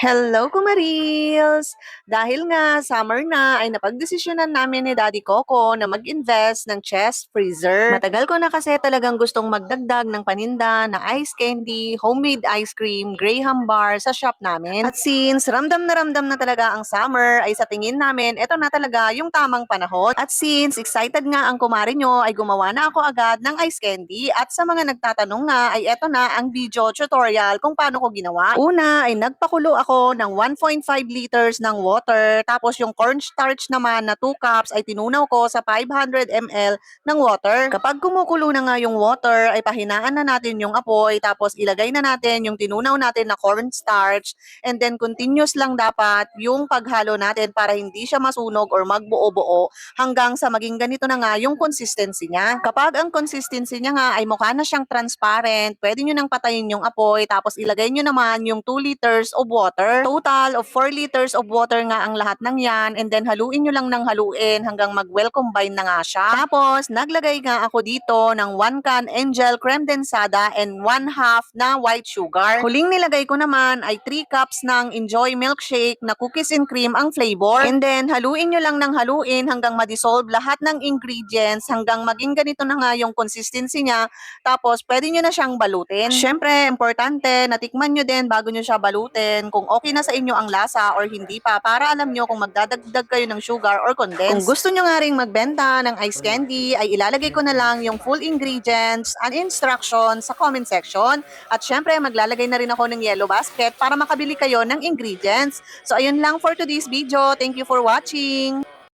Hello, Kumarils! Dahil nga summer na ay napagdesisyonan namin ni Daddy Coco na mag-invest ng chest freezer. Matagal ko na kasi talagang gustong magdagdag ng paninda na ice candy, homemade ice cream, Graham bar sa shop namin. At since ramdam na talaga ang summer ay sa tingin namin ito na talaga yung tamang panahon. At since excited nga ang kumari nyo ay gumawa na ako agad ng ice candy at sa mga nagtatanong nga ay ito na ang video tutorial kung paano ko ginawa. Una ay nagpakulo ako ng 1.5 liters ng water, tapos yung cornstarch naman na 2 cups ay tinunaw ko sa 500 ml ng water. Kapag kumukulo na nga yung water, ay pahinaan na natin yung apoy, tapos ilagay na natin yung tinunaw natin na cornstarch, and then continuous lang dapat yung paghalo natin para hindi siya masunog or magbuo-buo hanggang sa maging ganito na nga yung consistency niya. Kapag ang consistency niya nga ay mukha na siyang transparent, pwede nyo nang patayin yung apoy, tapos ilagay nyo naman yung 2 liters of water. Total of 4 liters of water nga ang lahat ng yan, and then haluin nyo lang ng haluin hanggang mag-well combine na nga siya. Tapos naglagay nga ako dito ng 1 can Angel creme densada and 1/2 na white sugar. Huling nilagay ko naman ay 3 cups ng Enjoy milkshake na cookies and cream ang flavor. And then haluin nyo lang ng haluin hanggang ma-dissolve lahat ng ingredients hanggang maging ganito na nga yung consistency niya. Tapos pwede nyo na siyang balutin. Syempre, importante, natikman nyo din bago nyo siya balutin kung okay na sa inyo ang lasa or hindi pa, para alam nyo kung magdadagdag kayo ng sugar or condense. Kung gusto nyo nga ring magbenta ng ice candy, ay ilalagay ko na lang yung full ingredients and instructions sa comment section. At syempre, maglalagay na rin ako ng yellow basket para makabili kayo ng ingredients. So ayun lang for today's video. Thank you for watching!